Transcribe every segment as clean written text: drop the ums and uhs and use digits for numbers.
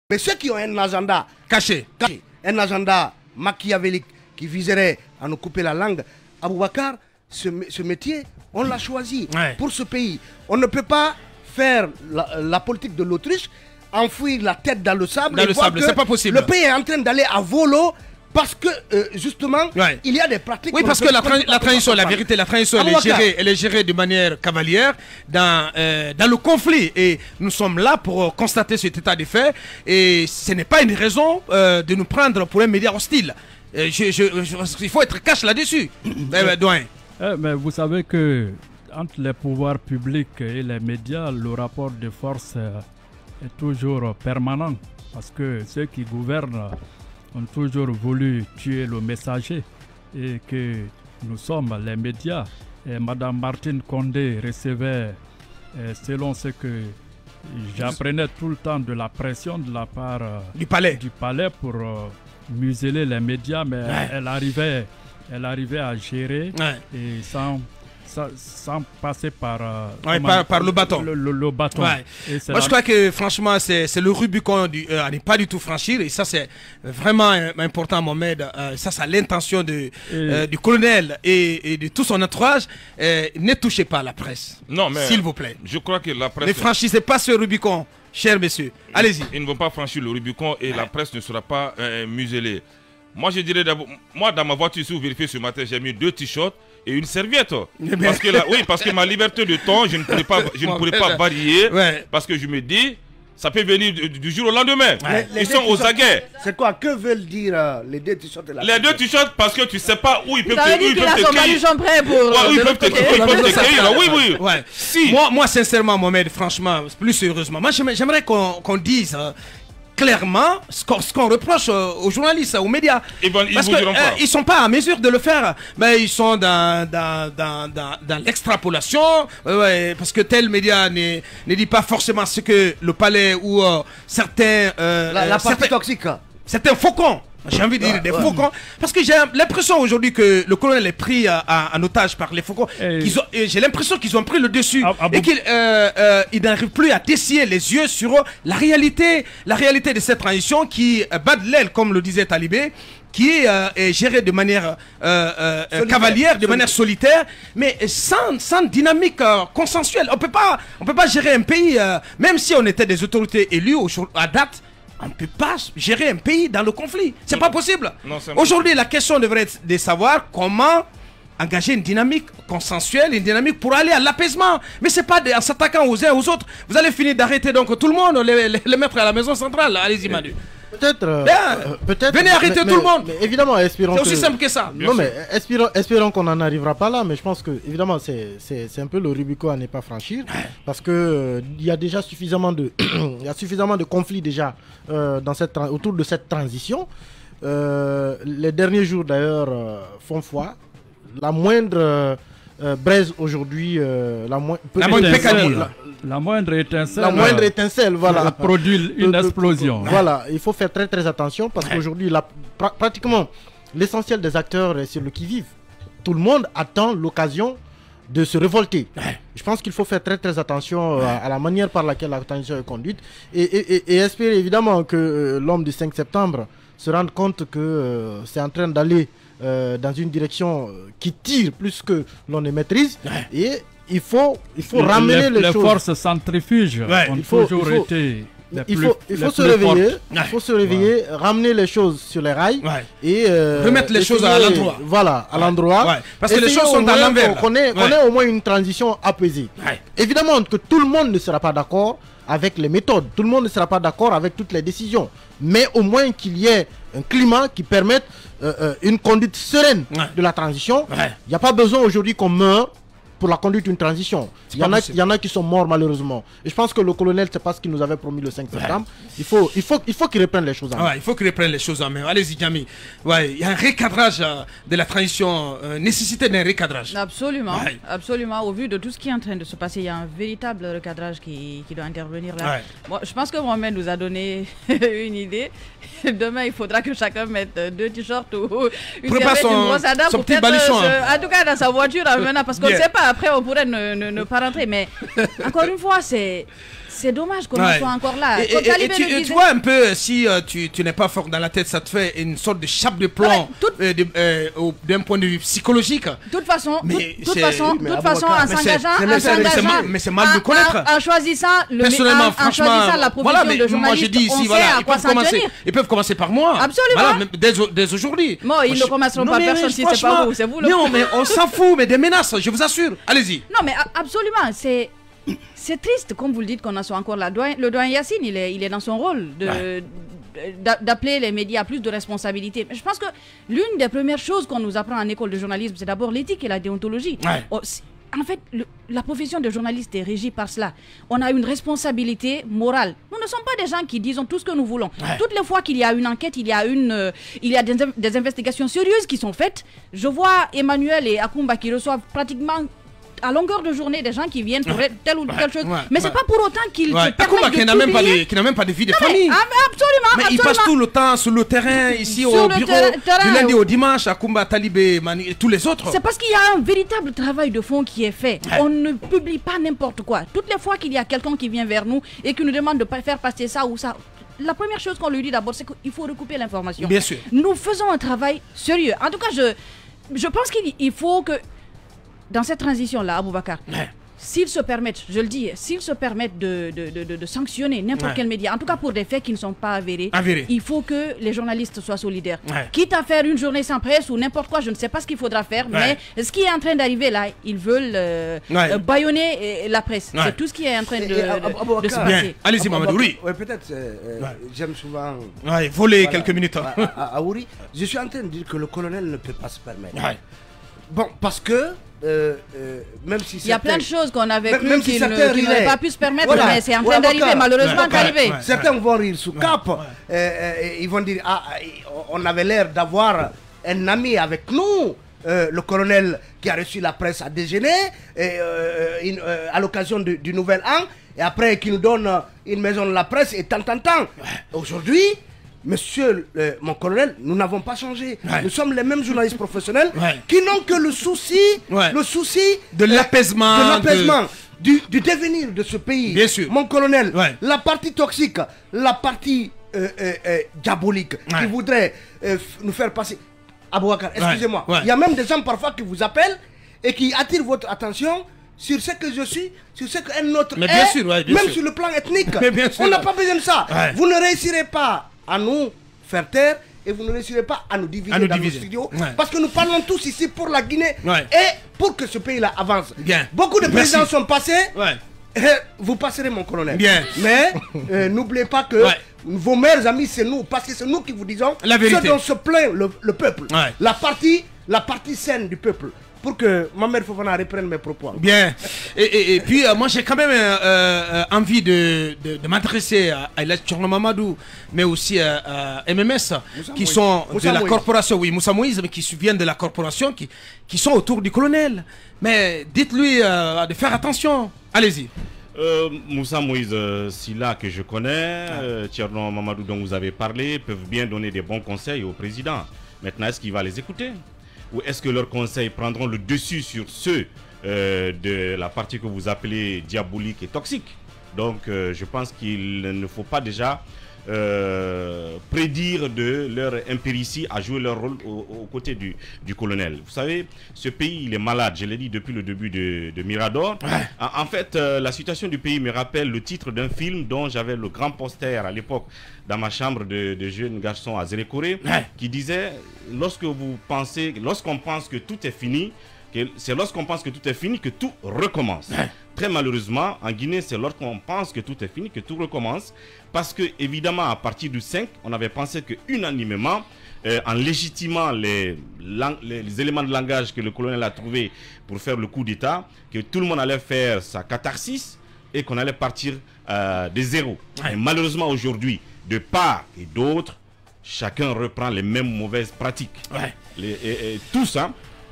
Mais ceux qui ont un agenda caché, un agenda machiavélique qui viserait à nous couper la langue, Aboubacar, ce métier, on l'a choisi pour ce pays. On ne peut pas faire la politique de l'Autriche, enfouir la tête dans le sable, c'est pas possible. Le pays est en train d'aller à volo parce que justement, il y a des pratiques. Oui, parce que la transition, la vérité, la transition, elle est gérée de manière cavalière dans le conflit. Et nous sommes là pour constater cet état de fait. Et ce n'est pas une raison de nous prendre pour un média hostile. Il faut être cash là-dessus. Mais vous savez que entre les pouvoirs publics et les médias, le rapport de force est toujours permanent. Parce que ceux qui gouvernent ont toujours voulu tuer le messager et que nous sommes les médias. Et Mme Martine Condé recevait, selon ce que j'apprenais tout le temps, de la pression de la part du palais pour museler les médias, mais elle arrivait à gérer et sans passer par le bâton. Le bâton. Moi, je crois que franchement, c'est le Rubicon à ne pas du tout franchir. Et ça, c'est vraiment important, Mohamed. Ça, c'est l'intention du colonel et de tout son entourage. Ne touchez pas la presse. Non, mais s'il vous plaît. Je crois que la presse... Ne franchissez pas ce Rubicon, chers messieurs. Allez-y. Ils ne vont pas franchir le Rubicon et la presse ne sera pas muselée. Moi, je dirais d'abord... Moi, dans ma voiture, si vous vérifiez ce matin, j'ai mis 2 t-shirts et une serviette. Parce que, parce que ma liberté de temps, je ne pourrais pas varier. Parce que je me dis, ça peut venir du jour au lendemain. Ils sont aux aguets. C'est quoi? Que veulent dire les 2 t-shirts? Les 2 t-shirts, parce que tu ne sais pas où ils peuvent te cueillir. Oui. Si. Moi, sincèrement, Mohamed, franchement, plus sérieusement, moi, j'aimerais qu'on dise... clairement ce qu'on reproche aux journalistes, aux médias. Parce qu'ils ne sont pas en mesure de le faire. Mais ils sont dans l'extrapolation. Parce que tel média ne dit pas forcément ce que le palais ou certains... la partie toxique. Certains faucons. J'ai envie de dire des faucons. Parce que j'ai l'impression aujourd'hui que le colonel est pris en otage par les faucons. J'ai l'impression qu'ils ont pris le dessus. Et qu'ils n'arrivent plus à dessiller les yeux sur la réalité de cette transition qui bat de l'aile, comme le disait Talibé, qui est gérée de manière cavalière, de manière solitaire, mais sans dynamique consensuelle. On peut pas gérer un pays, même si on était des autorités élues à date. On ne peut pas gérer un pays dans le conflit. C'est pas possible. Aujourd'hui, la question devrait être de savoir comment engager une dynamique consensuelle, une dynamique pour aller à l'apaisement. Mais c'est pas en s'attaquant aux uns aux autres. Vous allez finir d'arrêter donc tout le monde, les mettre à la maison centrale. Allez-y, Manu. Peut-être. Venez arrêter tout le monde. Mais évidemment, espérons. C'est aussi simple que ça. Non, mais espérons qu'on n'en arrivera pas là. Mais je pense que, évidemment, c'est un peu le Rubicon à ne pas franchir. Parce que il y a déjà suffisamment de conflits déjà autour de cette transition. Les derniers jours, d'ailleurs, font foi. La moindre braise aujourd'hui, la moindre étincelle. La moindre étincelle, voilà. Produit une explosion. Voilà, il faut faire très très attention parce qu'aujourd'hui, pratiquement l'essentiel des acteurs est sur le qui-vive. Tout le monde attend l'occasion de se révolter. Je pense qu'il faut faire très très attention à la manière par laquelle la transition est conduite et espérer évidemment que l'homme du 5 septembre se rende compte que c'est en train d'aller dans une direction qui tire plus que l'on ne maîtrise et il faut ramener les choses. Les forces centrifuges ont toujours été il faut se réveiller, ramener les choses sur les rails et remettre les choses à l'endroit. Voilà, à l'endroit. Parce que les choses sont à l'envers. Qu'on ait au moins une transition apaisée. Évidemment que tout le monde ne sera pas d'accord avec les méthodes, tout le monde ne sera pas d'accord avec toutes les décisions, mais au moins qu'il y ait un climat qui permette une conduite sereine de la transition. Il n'y a pas besoin aujourd'hui qu'on meure pour la conduite d'une transition. Il y en a qui sont morts malheureusement. Et je pense que le colonel, c'est pas ce qu'il nous avait promis le 5 septembre. Il faut qu'il reprenne les choses en main. Il faut qu'il reprenne les choses en main. Allez-y, Jamy. Il y a un recadrage de la transition, nécessité d'un recadrage. Absolument. Absolument. Au vu de tout ce qui est en train de se passer, il y a un véritable recadrage qui doit intervenir là. Bon, je pense que Mohamed nous a donné une idée. Demain, il faudra que chacun mette 2 t-shirts ou une serviette, une brosse à dents pour peut-être, en tout cas dans sa voiture maintenant, parce qu'on ne sait pas. Après, on pourrait ne pas rentrer. Mais encore une fois, c'est C'est dommage qu'on soit encore là. Et tu vois un peu, si tu n'es pas fort dans la tête, ça te fait une sorte de chape de plomb d'un point de vue psychologique. De toute façon, en s'engageant, mais c'est mal de connaître. En choisissant la profession de journaliste, moi je dis ici, ils peuvent commencer par moi. Absolument. Dès aujourd'hui. Bon, ils ne commenceront par personne si c'est pas vous, c'est vous. Non, mais on s'en fout, mais des menaces, je vous assure. Allez-y. Non, mais absolument, c'est triste, comme vous le dites, qu'on en soit encore là. Le doyen Yacine, il est dans son rôle d'appeler les médias à plus de responsabilité. Mais je pense que l'une des premières choses qu'on nous apprend en école de journalisme, c'est d'abord l'éthique et la déontologie. En fait, la profession de journaliste est régie par cela. On a une responsabilité morale. Nous ne sommes pas des gens qui disons tout ce que nous voulons. Toutes les fois qu'il y a une enquête, il y a des investigations sérieuses qui sont faites. Je vois Emmanuel et Akumba qui reçoivent pratiquement à longueur de journée des gens qui viennent pour telle ou telle chose, mais c'est pas pour autant qu'ils se permettent de publier. Qui n'a même pas de vie de famille. Absolument. Mais il passe tout le temps sur le terrain, ici au bureau, du lundi au dimanche, à Kumba, Talibé, Mani, et tous les autres. C'est parce qu'il y a un véritable travail de fond qui est fait. On ne publie pas n'importe quoi. Toutes les fois qu'il y a quelqu'un qui vient vers nous et qui nous demande de faire passer ça ou ça, la première chose qu'on lui dit d'abord, c'est qu'il faut recouper l'information. Bien sûr. Nous faisons un travail sérieux. En tout cas, je pense qu'il faut que dans cette transition-là, Aboubacar, s'ils se permettent, je le dis, s'ils se permettent de sanctionner n'importe quel média, en tout cas pour des faits qui ne sont pas avérés, il faut que les journalistes soient solidaires. Quitte à faire une journée sans presse ou n'importe quoi, je ne sais pas ce qu'il faudra faire, mais ce qui est en train d'arriver là, ils veulent bâillonner la presse. C'est tout ce qui est en train de se passer. Allez-y, Mamadou. Oui, peut-être, j'aime souvent voler quelques minutes. À Ouri, je suis en train de dire que le colonel ne peut pas se permettre. Bon, parce que même si il y a plein de choses qu'on avait cru qu'ils n'auraient pas pu se permettre, mais c'est en train d'arriver, malheureusement d'arriver. Certains vont rire sous cap, ils vont dire on avait l'air d'avoir un ami avec nous, le colonel qui a reçu la presse à déjeuner à l'occasion du nouvel an, et après qui nous donne une maison de la presse et tant. Aujourd'hui, monsieur mon colonel, nous n'avons pas changé. Nous sommes les mêmes journalistes professionnels qui n'ont que le souci de l'apaisement, du devenir de ce pays. Bien sûr. Mon colonel, la partie toxique, la partie diabolique qui voudrait nous faire passer. Aboubacar, excusez-moi. Il y a même des gens parfois qui vous appellent et qui attirent votre attention sur ce que je suis, sur ce qu'un autre est, bien sûr, même sur le plan ethnique. On n'a pas besoin de ça. Vous ne réussirez pas à nous faire taire et vous ne réussirez pas à nous diviser dans nos studios parce que nous parlons tous ici pour la Guinée et pour que ce pays-là avance. Beaucoup de présidents sont passés. Vous passerez, mon colonel. Mais n'oubliez pas que vos meilleurs amis, c'est nous, parce que c'est nous qui vous disons ce dont se plaint le peuple. La partie saine du peuple. Pour que ma mère Fofana reprenne mes propos. Bien. Et puis, moi, j'ai quand même envie de m'adresser à Elas Tchorno Mamadou, mais aussi à MMS, qui sont de la corporation. Oui, Moussa Moïse, mais qui viennent de la corporation, qui sont autour du colonel. Mais dites-lui de faire attention. Allez-y. Moussa Moïse, Silla que je connais, Tchorno Mamadou dont vous avez parlé, peuvent bien donner des bons conseils au président. Maintenant, est-ce qu'il va les écouter ? Ou est-ce que leurs conseils prendront le dessus sur ceux de la partie que vous appelez diabolique et toxique? Donc je pense qu'il ne faut pas déjà prédire de leur impéritie à jouer leur rôle aux côtés du colonel. Vous savez, ce pays, il est malade, je l'ai dit depuis le début de Mirador. En fait, la situation du pays me rappelle le titre d'un film dont j'avais le grand poster à l'époque dans ma chambre de jeune garçon à Zérékoré, qui disait, lorsqu'on pense que tout est fini, c'est lorsqu'on pense que tout est fini que tout recommence. Très malheureusement, en Guinée, c'est lorsqu'on pense que tout est fini que tout recommence. Parce que, évidemment, à partir du 5, on avait pensé que unanimement, en légitimant les éléments de langage que le colonel a trouvés pour faire le coup d'État, que tout le monde allait faire sa catharsis et qu'on allait partir de zéro. Et malheureusement, aujourd'hui, de part et d'autre, chacun reprend les mêmes mauvaises pratiques. Et tous,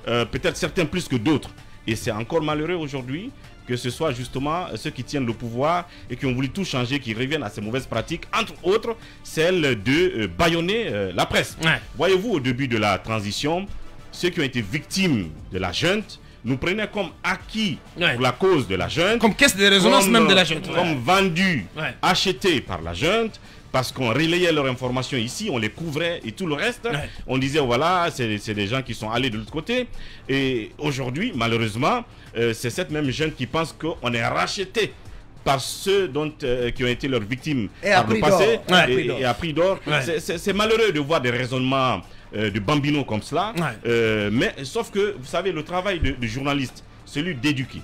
peut-être certains plus que d'autres. Et c'est encore malheureux aujourd'hui que ce soit justement ceux qui tiennent le pouvoir et qui ont voulu tout changer, qui reviennent à ces mauvaises pratiques, entre autres celle de bâillonner la presse. Voyez-vous, au début de la transition, ceux qui ont été victimes de la junte nous prenaient comme acquis pour la cause de la junte. Comme caisse de résonance même de la junte. Comme vendus, achetés par la junte. Parce qu'on relayait leurs informations ici, on les couvrait et tout le reste. On disait, voilà, c'est des gens qui sont allés de l'autre côté. Et aujourd'hui, malheureusement, c'est cette même jeune qui pense qu'on est racheté par ceux qui ont été leurs victimes par le passé et à prix d'or. C'est malheureux de voir des raisonnements de bambino comme cela. Mais sauf que, vous savez, le travail de journaliste, celui d'éduquer,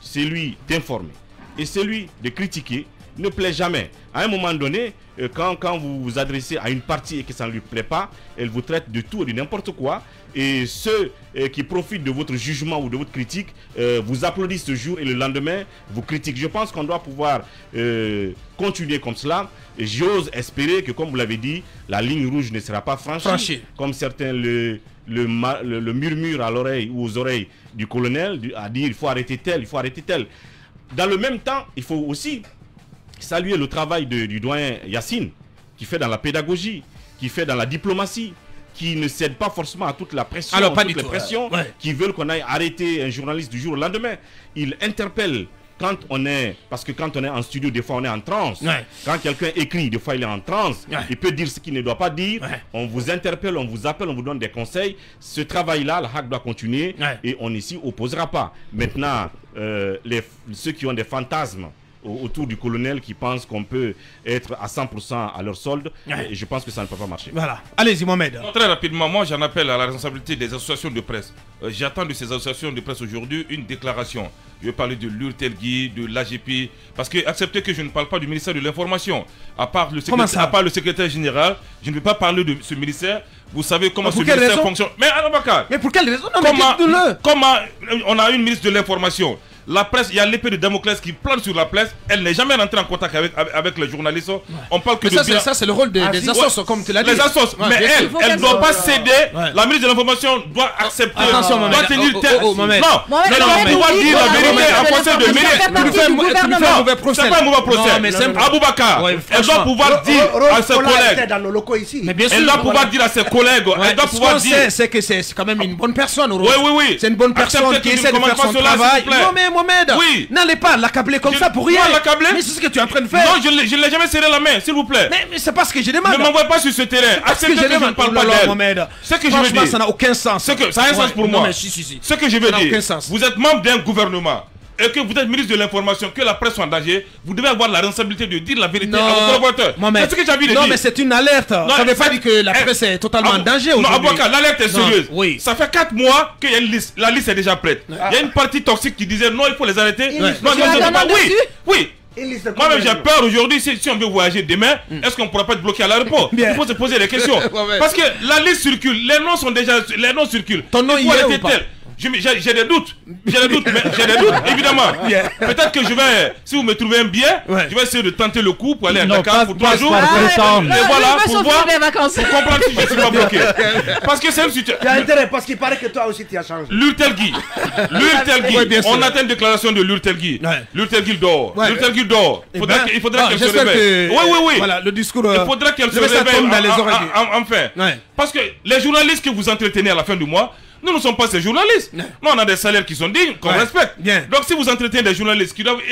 celui d'informer et celui de critiquer, ne plaît jamais. À un moment donné, quand vous vous adressez à une partie et que ça ne lui plaît pas, elle vous traite de tout et de n'importe quoi. Et ceux qui profitent de votre jugement ou de votre critique vous applaudissent ce jour et le lendemain vous critiquent. Je pense qu'on doit pouvoir continuer comme cela. J'ose espérer que, comme vous l'avez dit, la ligne rouge ne sera pas franchie. Comme certains le murmurent à l'oreille ou aux oreilles du colonel, à dire il faut arrêter tel, il faut arrêter tel. Dans le même temps, il faut aussi saluer le travail du doyen Yacine, qui fait dans la pédagogie, qui fait dans la diplomatie, qui ne cède pas forcément à toute la pression, toutes les pressions, qui veulent qu'on aille arrêter un journaliste du jour au lendemain. Il interpelle quand on est, parce que quand on est en studio, des fois on est en transe. Quand quelqu'un écrit, des fois il est en transe. Il peut dire ce qu'il ne doit pas dire. On vous interpelle, on vous appelle, on vous donne des conseils. Ce travail-là, la HAC doit continuer et on ne s'y opposera pas. Maintenant, ceux qui ont des fantasmes autour du colonel, qui pensent qu'on peut être à 100% à leur solde, et je pense que ça ne peut pas marcher. Voilà. Allez-y, Mohamed. Très rapidement, moi j'en appelle à la responsabilité des associations de presse. J'attends de ces associations de presse aujourd'hui une déclaration. Je vais parler de l'URTELGI, de l'AGP, parce que acceptez que je ne parle pas du ministère de l'Information. À part le secrétaire général, je ne vais pas parler de ce ministère. Vous savez comment ce ministère fonctionne. Mais Aboubacar, mais pour quelle raison? Comment on a une ministre de l'Information? La presse, il y a l'épée de Damoclès qui plane sur la presse. Elle n'est jamais rentrée en contact avec les journalistes. On parle que de ça, c'est le rôle des assos, comme tu l'as dit. Les assos, mais elle ne doit pas céder. La ministre de l'Information doit accepter, doit tenir tête. Non, elle doit pouvoir dire la vérité en procès de ministre. Non, c'est pas un mauvais procès. Aboubacar, elle doit pouvoir dire à ses collègues. Elle doit pouvoir dire à ses collègues. Elle doit pouvoir dire. C'est que c'est quand même une bonne personne. Oui. C'est une bonne personne qui essaie de faire son travail. Non, mais Mohamed, n'allez pas l'accabler comme ça pour rien. Mais c'est ce que tu es en train de faire. Non, je ne l'ai jamais serré la main, s'il vous plaît. Mais c'est pas ce que je demande. Ne m'envoie pas sur ce terrain. Acceptez que je ne parle pas d'elle. Ce que je veux dire, ça n'a aucun sens. Ça a un sens pour moi. Ce que je veux dire, vous êtes membre d'un gouvernement et que vous êtes ministre de l'Information, que la presse soit en danger, vous devez avoir la responsabilité de dire la vérité à vos collaborateurs. C'est ce que j'ai envie de dire. Non, mais c'est une alerte. Ça ne veut pas dire que la presse est totalement en danger aujourd'hui. Non, Aboubacar, l'alerte est sérieuse. Ça fait 4 mois qu'il y a une liste. La liste est déjà prête. Il y a une partie toxique qui disait non, il faut les arrêter. Oui. Moi-même j'ai peur aujourd'hui, si on veut voyager demain, est-ce qu'on ne pourra pas être bloqué à l'aéroport? Il faut se poser des questions. Parce que la liste circule, les noms circulent. Ton nom il est ou pas? J'ai des doutes, évidemment. Peut-être que je vais, si vous me trouvez un billet, je vais essayer de tenter le coup pour aller à Dakar pour 3 jours. Et voilà, pour voir, pour comprendre si je ne suis pas bloqué. Parce que c'est une situation. Tu as intérêt, parce qu'il paraît que toi aussi tu as changé. L'URTELGI, on attend une déclaration de l'URTELGI. L'URTELGI dort. Il faudra qu'elle se réveille. Oui. Voilà, le discours. Il faudra qu'elle se réveille enfin. Parce que les journalistes que vous entretenez à la fin du mois, nous ne sommes pas ces journalistes. Nous, on a des salaires qui sont dignes, qu'on respecte. Donc, si vous entretenez des journalistes qui doivent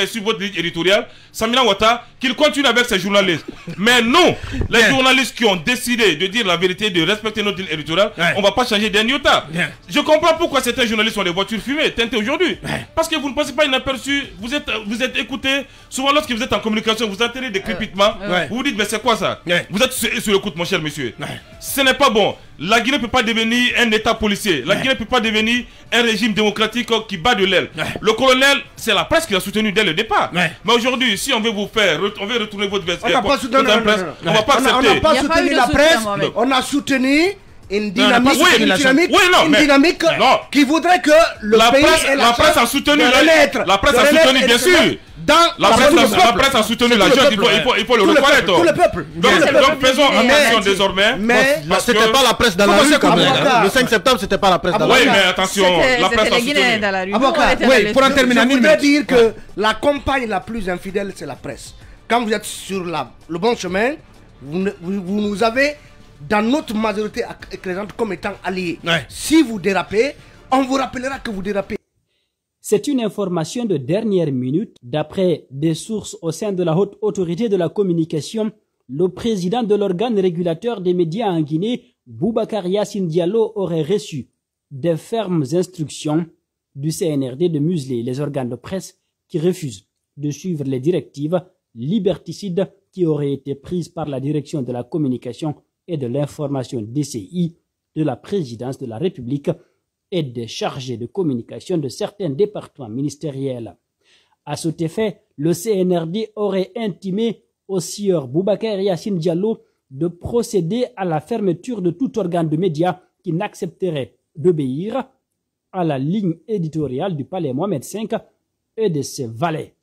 suivre votre ligne éditoriale, Samina Ouattara, qu'ils continuent avec ces journalistes. Mais nous, les journalistes qui ont décidé de dire la vérité, de respecter notre ligne éditoriale, on ne va pas changer d'un iota. Je comprends pourquoi certains journalistes ont des voitures fumées, teintées aujourd'hui. Parce que vous ne passez pas inaperçu. Vous êtes écouté. Souvent, lorsque vous êtes en communication, vous entendez des crépitements. Vous vous dites, mais c'est quoi ça? Vous êtes sur le coup, mon cher monsieur. Ce n'est pas bon. La Guinée ne peut pas devenir un état policier. La Guinée ne peut pas devenir un régime démocratique qui bat de l'aile. Le colonel, c'est la presse qui l'a soutenu dès le départ. Mais aujourd'hui, si on veut vous faire, on veut retourner votre veste, on ne va pas accepter. On n'a pas soutenu la presse, on a soutenu une dynamique, qui voudrait que le pays ait la presse a soutenu la presse a soutenu, bien sûr. La presse a soutenu la jeune, il faut le reconnaître. Tout le peuple. Donc faisons attention désormais. Mais c'était pas la presse dans la rue quand même. Le 5 septembre, c'était pas la presse dans la rue. Oui, mais attention, la presse a soutenu. Oui, pour en terminer, je voudrais dire que la compagne la plus infidèle, c'est la presse. Quand vous êtes sur le bon chemin, vous nous avez dans notre majorité écrasante comme étant alliés. Si vous dérapez, on vous rappellera que vous dérapez. C'est une information de dernière minute. D'après des sources au sein de la haute autorité de la communication, le président de l'organe régulateur des médias en Guinée, Boubacar Yassine Diallo, aurait reçu des fermes instructions du CNRD de museler les organes de presse qui refusent de suivre les directives liberticides qui auraient été prises par la direction de la communication et de l'information DCI de la présidence de la République et des chargés de communication de certains départements ministériels. À cet effet, le CNRD aurait intimé au sieur Boubacar Yassine Diallo de procéder à la fermeture de tout organe de médias qui n'accepterait d'obéir à la ligne éditoriale du palais Mohamed V et de ses valets.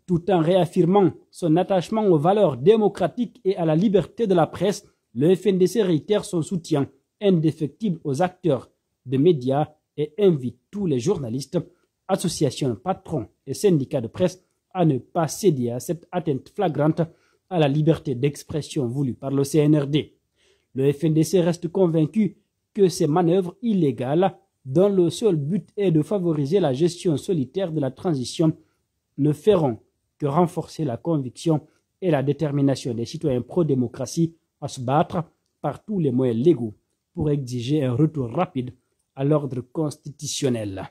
Tout en réaffirmant son attachement aux valeurs démocratiques et à la liberté de la presse, le FNDC réitère son soutien indéfectible aux acteurs de médias et invite tous les journalistes, associations, patrons et syndicats de presse à ne pas céder à cette atteinte flagrante à la liberté d'expression voulue par le CNRD. Le FNDC reste convaincu que ces manœuvres illégales, dont le seul but est de favoriser la gestion solitaire de la transition, ne feront que renforcer la conviction et la détermination des citoyens pro-démocratie à se battre par tous les moyens légaux pour exiger un retour rapide à l'ordre constitutionnel.